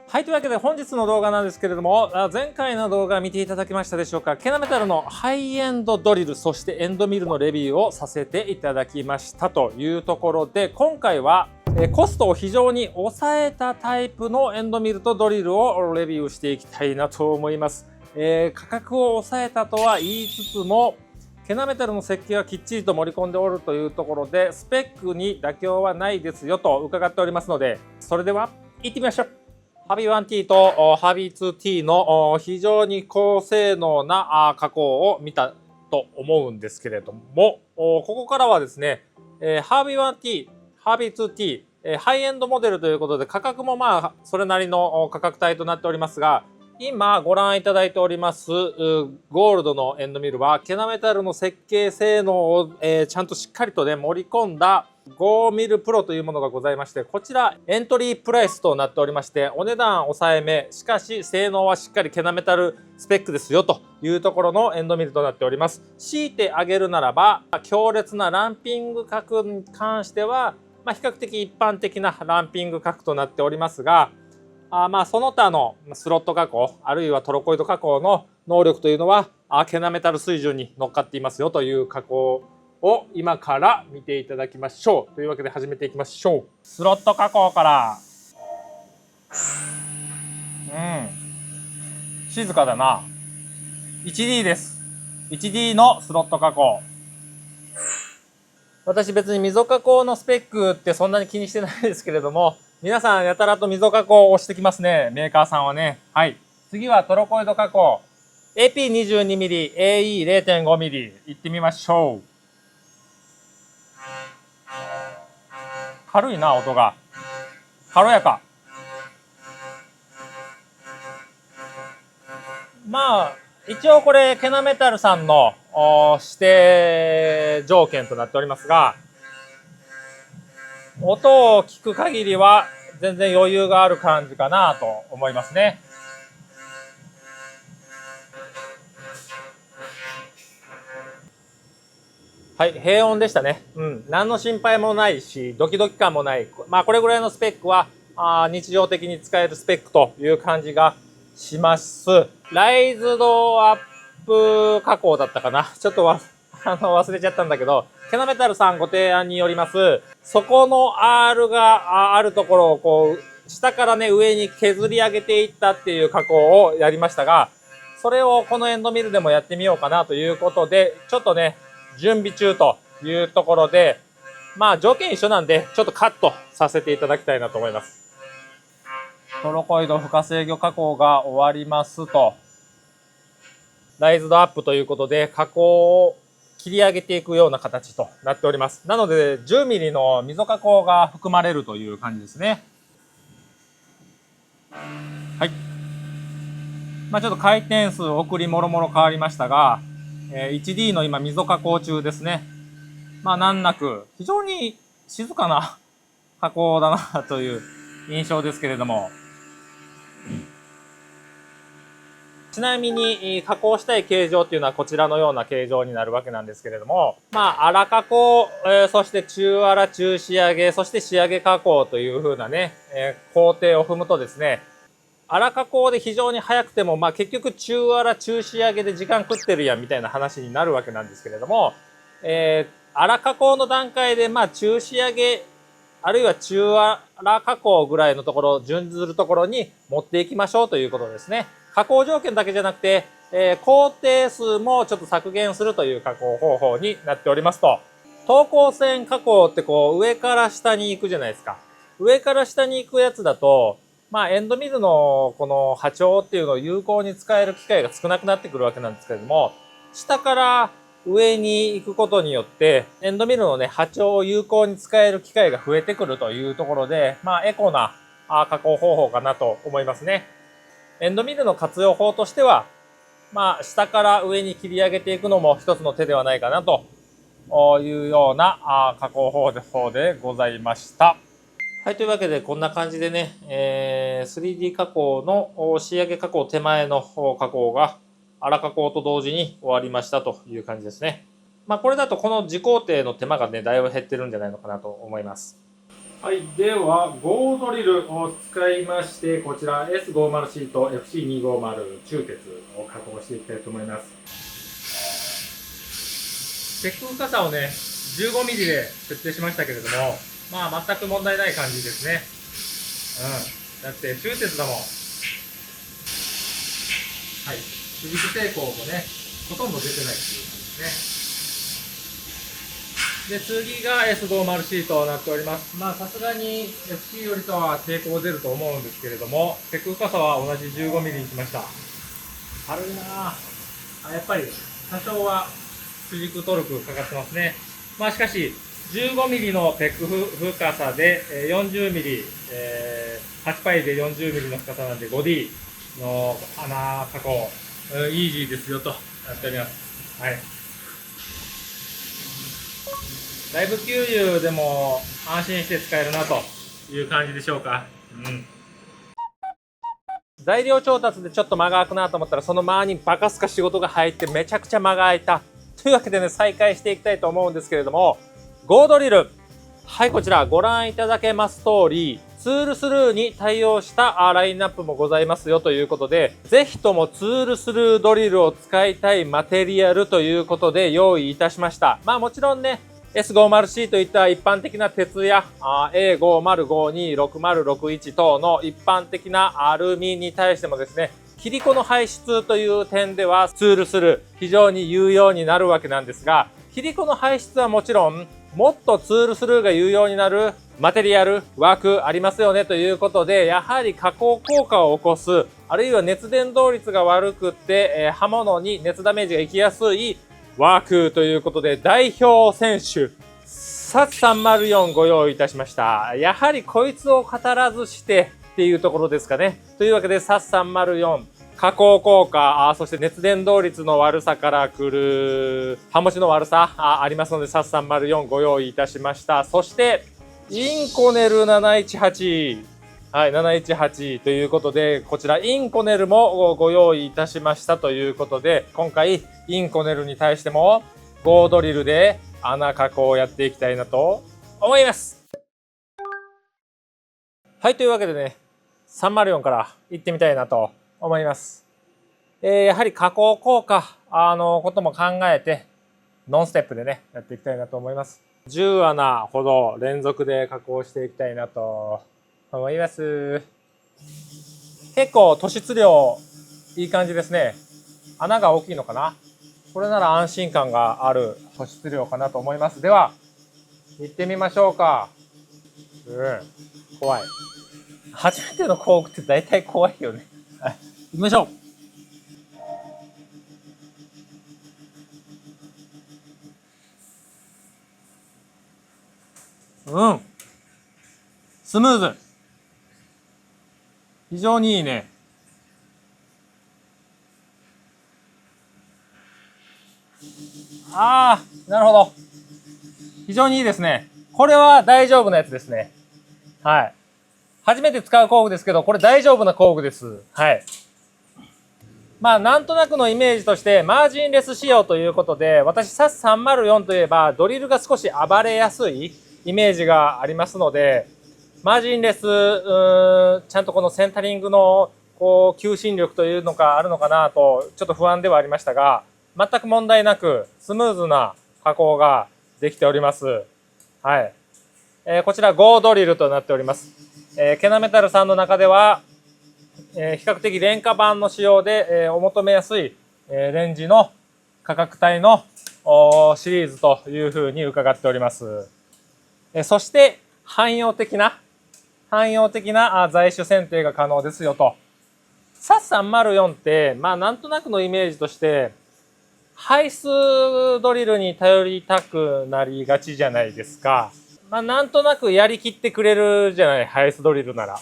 はい、というわけで本日の動画なんですけれども、前回の動画見ていただけましたでしょうか。ケナメタルのハイエンドドリル、そしてエンドミルのレビューをさせていただきましたというところで、今回はコストを非常に抑えたタイプのエンドミルとドリルをレビューしていきたいなと思います。価格を抑えたとは言いつつも、ケナメタルの設計はきっちりと盛り込んでおるというところで、スペックに妥協はないですよと伺っておりますので、それでは行ってみましょう。ハビ 1T とハビ 2T の非常に高性能な加工を見たと思うんですけれども、ここからはですね、ハビ 1T、ハビ 2T、ハイエンドモデルということで価格もまあそれなりの価格帯となっておりますが、今ご覧いただいておりますゴールドのエンドミルはケナメタルの設計性能をちゃんとしっかりとね盛り込んだ5ミルプロというものがございまして、こちらエントリープライスとなっておりまして、お値段抑えめ、しかし性能はしっかりケナメタルスペックですよというところのエンドミルとなっております。強いて挙げるならば、強烈なランピング角に関しては、比較的一般的なランピング角となっておりますが、その他のスロット加工、あるいはトロコイド加工の能力というのはケナメタル水準に乗っかっていますよという加工を今から見ていただきましょう。というわけで始めていきましょう。スロット加工から、静かだな。1D です。1D のスロット加工。私別に溝加工のスペックってそんなに気にしてないですけれども、皆さんやたらと溝加工を押してきますね。メーカーさんはね。はい。次はトロコイド加工。AP22mm、AE0.5mm いってみましょう。軽いな、音が。軽やか。一応これケナメタルさんの指定条件となっておりますが、音を聞く限りは全然余裕がある感じかなと思いますね。はい、平穏でしたね。何の心配もないし、ドキドキ感もない。これぐらいのスペックは日常的に使えるスペックという感じがします。ライズドアップ加工だったかな。ちょっと忘れちゃったんだけど、ケナメタルさんご提案によります、そこの R があるところをこう、下からね、上に削り上げていったっていう加工をやりましたが、それをこのエンドミルでもやってみようかなということで、ちょっとね、準備中というところで、条件一緒なんで、ちょっとカットさせていただきたいなと思います。トロコイド負荷制御加工が終わりますと、ライズドアップということで、加工を切り上げていくような形となっております。なので、10ミリの溝加工が含まれるという感じですね。はい。ちょっと回転数、送りもろもろ変わりましたが、1D の今、溝加工中ですね。難なく、非常に静かな加工だなという印象ですけれども。ちなみに、加工したい形状っていうのはこちらのような形状になるわけなんですけれども、粗加工、そして中粗中仕上げ、そして仕上げ加工という風なね、工程を踏むとですね、粗加工で非常に早くても、結局中粗中仕上げで時間食ってるやんみたいな話になるわけなんですけれども、粗加工の段階で中仕上げ、あるいは中粗加工ぐらいのところ、準ずるところに持っていきましょうということですね。加工条件だけじゃなくて、工程数もちょっと削減するという加工方法になっておりますと。等高線加工ってこう上から下に行くじゃないですか。上から下に行くやつだと、エンドミルのこの波長っていうのを有効に使える機会が少なくなってくるわけなんですけれども、下から上に行くことによって、エンドミルのね、波長を有効に使える機会が増えてくるというところで、エコな加工方法かなと思いますね。エンドミルの活用法としては、下から上に切り上げていくのも一つの手ではないかなというような加工方法でございました。はい、というわけでこんな感じでね、3D 加工の仕上げ加工手前の加工が粗加工と同時に終わりましたという感じですね。これだとこの自工程の手間がね、だいぶ減ってるんじゃないのかなと思います。はい、ではゴードリルを使いまして、こちら S50C と FC250 中鉄を加工していきたいと思います。スペック深さをね 15mm で設定しましたけれども、まあ全く問題ない感じですね。だって中鉄だもん。はい、主軸抵抗もねほとんど出てないっていう感じですね。で、次が S50C となっております。まあ、さすがに FC よりとは抵抗出ると思うんですけれども、スペック深さは同じ 15mm にしました。軽いなぁ。やっぱり、多少は主軸トルクかかってますね。まあ、しかし、15mm のペック深さで 40mm、8パイで 40mm の深さなんで 5D の穴加工、イージーですよとなっております。はい。だいぶ給油でも安心して使えるなという感じでしょうか。材料調達でちょっと間が空くなと思ったら、その間にバカすか仕事が入ってめちゃくちゃ間が空いたというわけでね、再開していきたいと思うんですけれども、ゴードリル、はい、こちらご覧いただけます通り、ツールスルーに対応したラインナップもございますよということで、ぜひともツールスルードリルを使いたいマテリアルということで用意いたしました。まあもちろんね、S50C といった一般的な鉄や A5052、6061等の一般的なアルミに対してもですね、切り子の排出という点ではツールスルー非常に有用になるわけなんですが、切り子の排出はもちろんもっとツールスルーが有用になるマテリアル、枠ありますよねということで、やはり加工効果を起こす、あるいは熱伝導率が悪くって、刃物に熱ダメージがいきやすいワークということで、代表選手、SAS304 ご用意いたしました。やはりこいつを語らずしてっていうところですかね。というわけで SAS304、加工効果、そして熱伝導率の悪さから来る、刃持ちの悪さありますので SAS304 ご用意いたしました。そして、インコネル718。はい、718ということで、こちらインコネルもご用意いたしましたということで、今回インコネルに対してもゴードリルで穴加工をやっていきたいなと思います。はい、というわけでね、304から行ってみたいなと思います。やはり加工効果ことも考えて、ノンステップでね、やっていきたいなと思います。10穴ほど連続で加工していきたいなと思います。結構突出量いい感じですね。穴が大きいのかな。これなら安心感がある突出量かなと思います。では行ってみましょうか。怖い。初めての工具って大体怖いよね。はい、行きましょう。スムーズ。非常にいいね。なるほど。非常にいいですね。これは大丈夫なやつですね。はい。初めて使う工具ですけど、これ大丈夫な工具です。はい。まあ、なんとなくのイメージとして、マージンレス仕様ということで、私、SAS304 といえば、ドリルが少し暴れやすいイメージがありますので、マージンレス、ちゃんとこのセンタリングの、求心力というのがあるのかなと、ちょっと不安ではありましたが、全く問題なく、スムーズな加工ができております。はい。こちら、ゴードリルとなっております。ケナメタルさんの中では、比較的廉価版の仕様で、お求めやすい、レンジの価格帯のシリーズというふうに伺っております。そして、汎用的な材種選定が可能ですよと。SAS304 って、まあなんとなくのイメージとして、排出ドリルに頼りたくなりがちじゃないですか。まあなんとなくやりきってくれるじゃない、排出ドリルなら。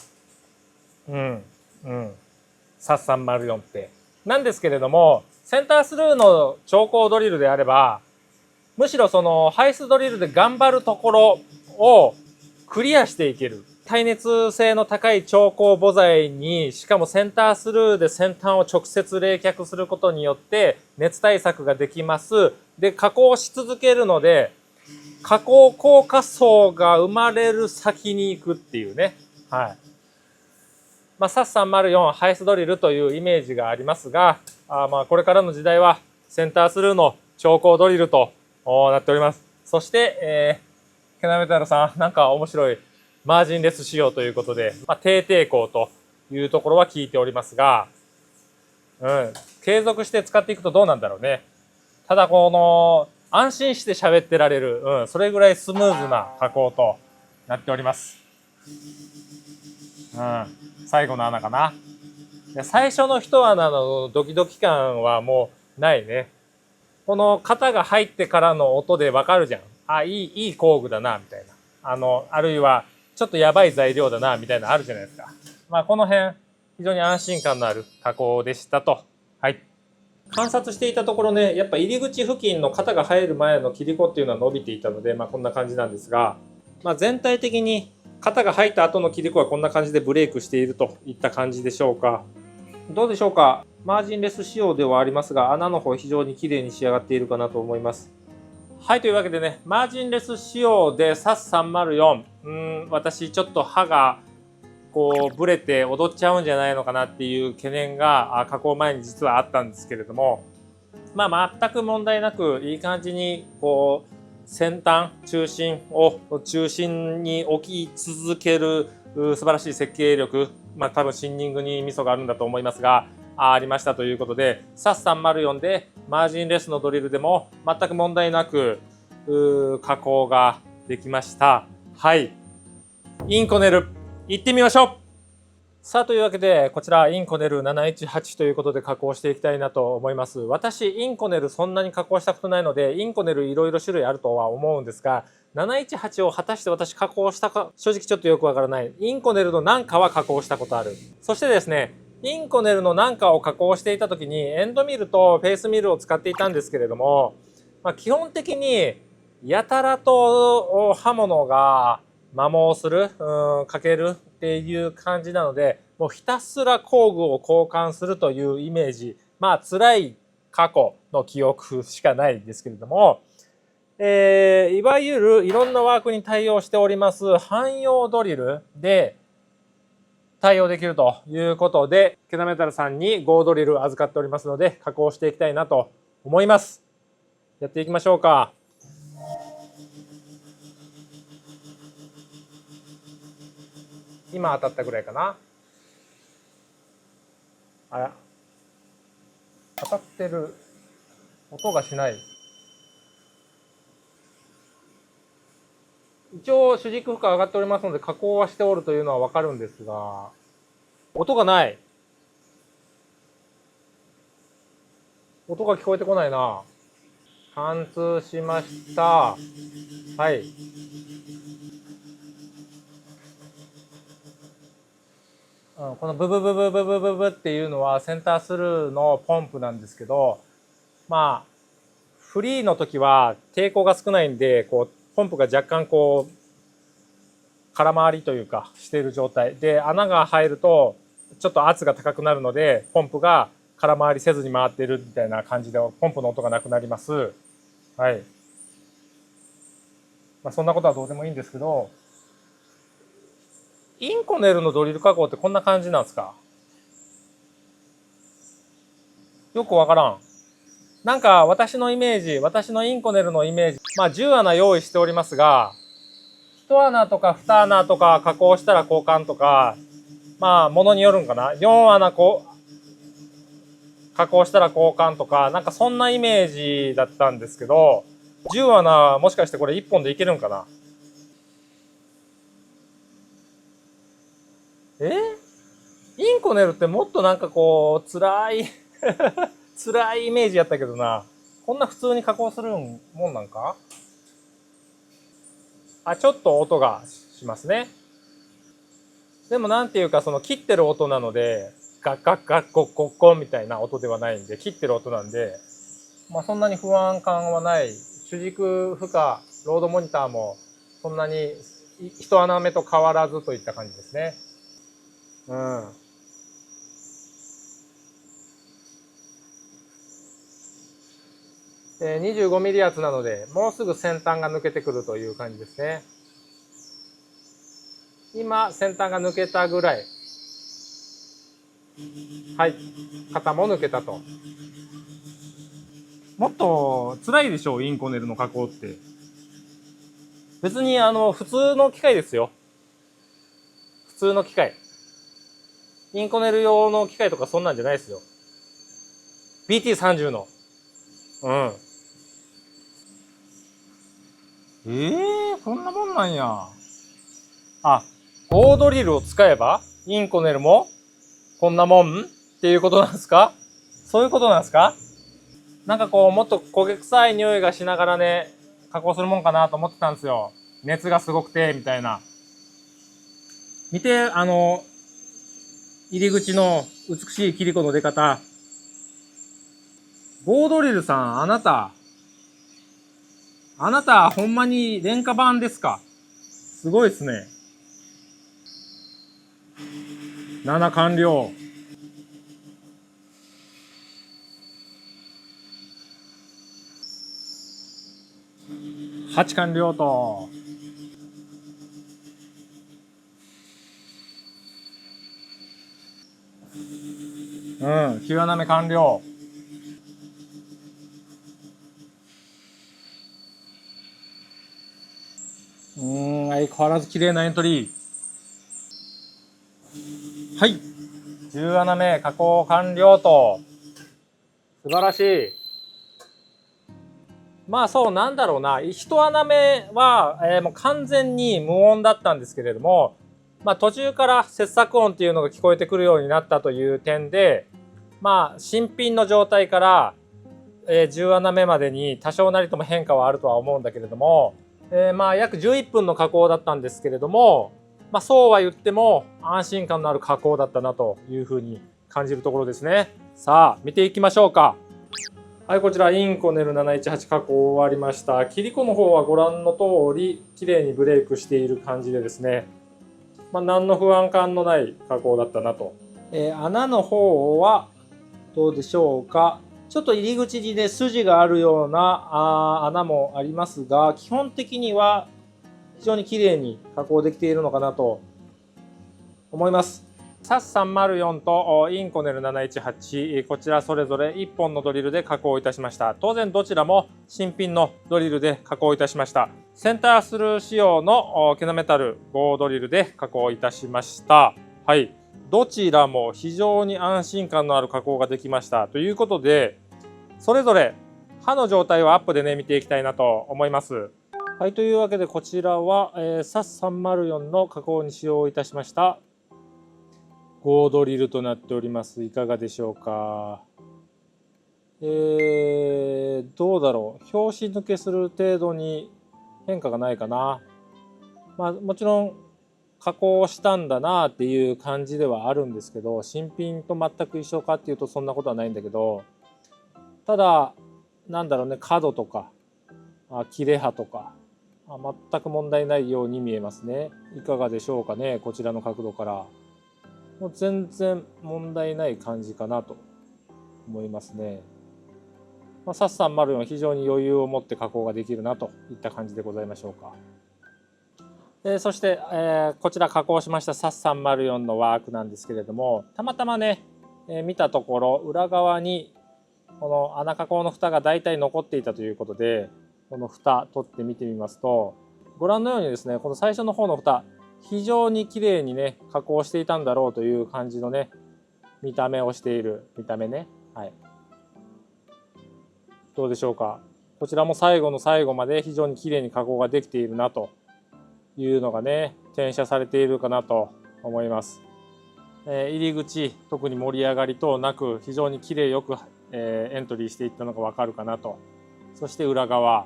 SAS304 って。なんですけれども、センタースルーの超高ドリルであれば、むしろその排出ドリルで頑張るところをクリアしていける。耐熱性の高い超高母材に、しかもセンタースルーで先端を直接冷却することによって熱対策ができます。で、加工し続けるので、加工硬化層が生まれる先に行くっていうね。はい。まあ、SAS304 ハイスドリルというイメージがありますが、まあこれからの時代はセンタースルーの超高ドリルとなっております。そして、ケナメタルさん、なんか面白いマージンレス仕様ということで、まあ、低抵抗というところは聞いておりますが、継続して使っていくとどうなんだろうね。ただこの安心して喋ってられる、それぐらいスムーズな加工となっております。最後の穴かな。最初の一穴のドキドキ感はもうないね。この型が入ってからの音でわかるじゃん。いい工具だな、みたいな。あるいはちょっとやばい材料だな、みたいなのあるじゃないですか。まあこの辺、非常に安心感のある加工でしたと。はい。観察していたところね、やっぱ入り口付近の型が入る前の切り子っていうのは伸びていたので、まあこんな感じなんですが、まあ全体的に型が入った後の切り子はこんな感じでブレイクしているといった感じでしょうか。どうでしょうか。マージンレス仕様ではありますが、穴の方非常に綺麗に仕上がっているかなと思います。はい、というわけでね、マージンレス仕様で SAS304、私ちょっと刃がこうブレて踊っちゃうんじゃないのかなっていう懸念が加工前に実はあったんですけれども、まあ全く問題なくいい感じにこう先端中心を中心に置き続ける素晴らしい設計力、まあ多分シンニングにミソがあるんだと思いますが、ありましたということで、SAS304 でマージンレスのドリルでも全く問題なく加工ができました。はい。インコネル行ってみましょう。さあというわけでこちらインコネル718ということで加工していきたいなと思います。私インコネルそんなに加工したことないのでインコネルいろいろ種類あるとは思うんですが、718を果たして私加工したか正直ちょっとよくわからない。インコネルの何かは加工したことある。そしてですね、インコネルの何かを加工していた時にエンドミルとフェイスミルを使っていたんですけれども、基本的にやたらと刃物が摩耗する、かけるっていう感じなので、もうひたすら工具を交換するというイメージ、まあ辛い過去の記憶しかないんですけれども、いわゆるいろんなワークに対応しております汎用ドリルで対応できるということで、ケナメタルさんに5ドリル預かっておりますので、加工していきたいなと思います。やっていきましょうか。今当たったぐらいかな。あら、当たってる。音がしない。一応主軸負荷上がっておりますので加工はしておるというのはわかるんですが、音がない。音が聞こえてこないな。貫通しました。はい。このブブブブブブブブっていうのはセンタースルーのポンプなんですけど、まあフリーの時は抵抗が少ないんで、こうポンプが若干こう空回りというかしている状態で、穴が入るとちょっと圧が高くなるのでポンプが空回りせずに回っているみたいな感じでポンプの音がなくなります。はい。そんなことはどうでもいいんですけど、インコネルのドリル加工ってこんな感じなんですか？よくわからん。なんか私のイメージ、私のインコネルのイメージ、10穴用意しておりますが、1穴とか2穴とか加工したら交換とか、ものによるんかな。4穴加工したら交換とか、なんかそんなイメージだったんですけど、10穴もしかしてこれ1本でいけるんかな。インコネルってもっとなんかこう、辛い辛いイメージやったけどな。こんな普通に加工するもんなんか？ちょっと音がしますね。でもなんていうか、その切ってる音なので、ガッガッガッゴッゴッゴンみたいな音ではないんで、切ってる音なんで、そんなに不安感はない。主軸負荷、ロードモニターもそんなに一穴目と変わらずといった感じですね。25ミリ厚なので、もうすぐ先端が抜けてくるという感じですね。今、先端が抜けたぐらい。はい。型も抜けたと。もっと辛いでしょう、インコネルの加工って。別に普通の機械ですよ。普通の機械。インコネル用の機械とかそんなんじゃないですよ。BT30 の。うん。こんなもんなんや。あ、ゴードリルを使えばインコネルもこんなもんっていうことなんですか？そういうことなんですか？なんかこう、もっと焦げ臭い匂いがしながらね、加工するもんかなと思ってたんですよ。熱がすごくて、みたいな。見て、入り口の美しい切り子の出方。ゴードリルさん、あなた、ほんまに廉価版ですか？すごいっすね。7完了。8完了と。うん、9穴目完了。相変わらず綺麗なエントリー。はい。10穴目加工完了と。素晴らしい。まあそうなんだろうな。1穴目は、もう完全に無音だったんですけれども、まあ途中から切削音っていうのが聞こえてくるようになったという点で、まあ新品の状態から、10穴目までに多少なりとも変化はあるとは思うんだけれども、まあ約11分の加工だったんですけれども、まあそうは言っても安心感のある加工だったなというふうに感じるところですね。さあ見ていきましょうか。はい、こちらインコネル718加工終わりました。切り子の方はご覧の通り綺麗にブレイクしている感じでですね、まあ、何の不安感のない加工だったなと。穴の方はどうでしょうか。ちょっと入り口にね筋があるような穴もありますが、基本的には非常に綺麗に加工できているのかなと思います。SAS304 とインコネル718、こちらそれぞれ1本のドリルで加工いたしました。当然どちらも新品のドリルで加工いたしました。センタースルー仕様のケナメタル5ドリルで加工いたしました。はい。どちらも非常に安心感のある加工ができました。ということで、それぞれ刃の状態をアップでね、見ていきたいなと思います。はい。というわけでこちらは、SAS304 の加工に使用いたしました5ドリルとなっております。いかがでしょうか。どうだろう。拍子抜けする程度に変化がないかな。まあもちろん加工したんだなっていう感じではあるんですけど、新品と全く一緒かっていうとそんなことはないんだけど、ただなんだろうね、角とか切れ刃とか全く問題ないように見えますね。いかがでしょうかね、こちらの角度から。もう全然問題ない感じかなと思いますね。SAS304は非常に余裕を持って加工ができるなといった感じでございましょうか。そして、こちら加工しました SAS304 のワークなんですけれども、たまたまね、見たところ裏側にこの穴加工の蓋がだいたい残っていたということで、この蓋取ってみてみますと、ご覧のようにですね、この最初の方の蓋非常に綺麗にね加工していたんだろうという感じのね見た目をしている見た目ね。はい、どうでしょうか。こちらも最後の最後まで非常に綺麗に加工ができているなというのがね転写されているかなと思います。入り口特に盛り上がり等なく非常に綺麗よく、エントリーしていったのがわかるかなと。そして裏側、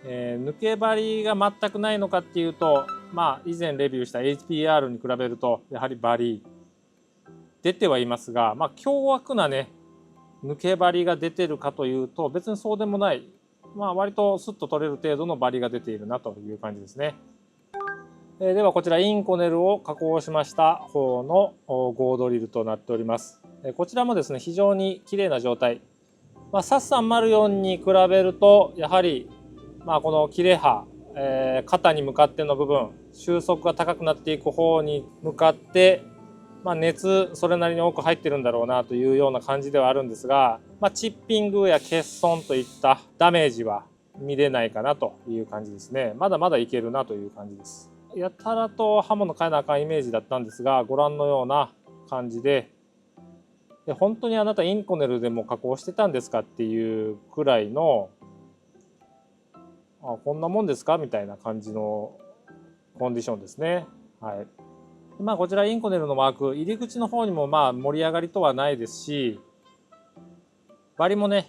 抜け張りが全くないのかっていうと、まあ以前レビューした HPR に比べるとやはりバリ出てはいますが、まあ凶悪なね抜け張りが出てるかというと別にそうでもない、まあ割とスッと取れる程度のバリが出ているなという感じですね。ではこちらインコネルを加工しました方のゴードリルとなっております。こちらもですね非常に綺麗な状態。SAS304 に比べるとやはりこの切れ刃、肩に向かっての部分、収束が高くなっていく方に向かって、熱それなりに多く入ってるんだろうなというような感じではあるんですが、チッピングや欠損といったダメージは見れないかなという感じですね。まだまだいけるなという感じです。やたらと刃物変えなあかんイメージだったんですが、ご覧のような感じで、本当にあなたインコネルでも加工してたんですかっていうくらいの、こんなもんですかみたいな感じのコンディションですね。はい。こちらインコネルのマーク、入り口の方にも盛り上がりとはないですし、バリもね、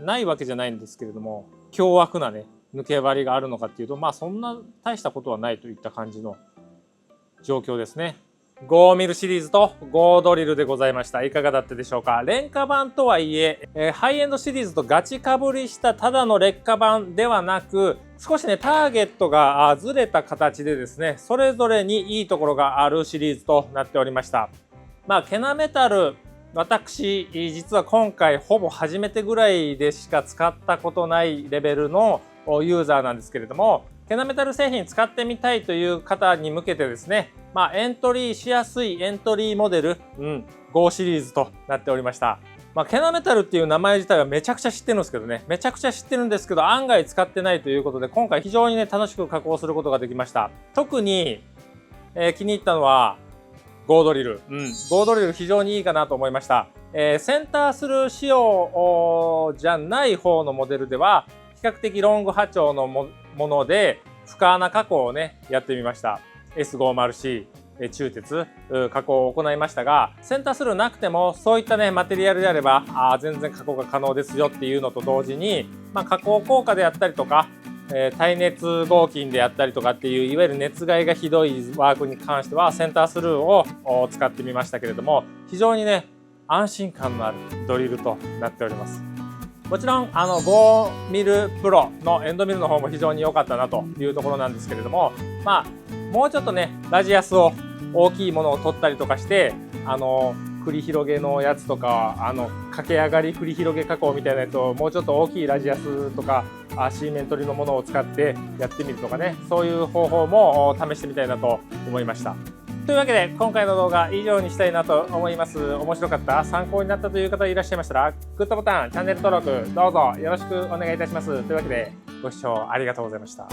ないわけじゃないんですけれども、凶悪なね、抜け張りがあるのかっていうと、そんな大したことはないといった感じの状況ですね。5ミルシリーズと5ドリルでございました。いかがだったでしょうか。廉価版とはいえ、ハイエンドシリーズとガチかぶりしたただの劣化版ではなく、少しね、ターゲットがずれた形でですね、それぞれにいいところがあるシリーズとなっておりました。ケナメタル、私、実は今回ほぼ初めてぐらいでしか使ったことないレベルのユーザーなんですけれども、ケナメタル製品使ってみたいという方に向けてですね、エントリーしやすいエントリーモデル、5シリーズとなっておりました。ケナメタルっていう名前自体はめちゃくちゃ知ってるんですけどね、案外使ってないということで、今回非常にね、楽しく加工することができました。特に、気に入ったのは、5ドリル。5ドリル非常にいいかなと思いました。センタースルー仕様じゃない方のモデルでは、比較的ロング波長のもので、深穴加工をね、やってみました。S50C 鋳鉄加工を行いましたが、センタースルーなくてもそういったねマテリアルであれば全然加工が可能ですよっていうのと同時に、加工効果であったりとか、耐熱合金であったりとかっていういわゆる熱害がひどいワークに関してはセンタースルーを使ってみましたけれども、非常にね安心感のあるドリルとなっております。もちろん5ミルプロのエンドミルの方も非常に良かったなというところなんですけれども、もうちょっとねラジアスを大きいものを取ったりとかして、繰り広げのやつとか駆け上がり繰り広げ加工みたいなやつをもうちょっと大きいラジアスとかシーメントリのものを使ってやってみるとかね、そういう方法も試してみたいなと思いました。というわけで今回の動画以上にしたいなと思います。面白かった、参考になったという方いらっしゃいましたらグッドボタン、チャンネル登録どうぞよろしくお願いいたします。というわけでご視聴ありがとうございました。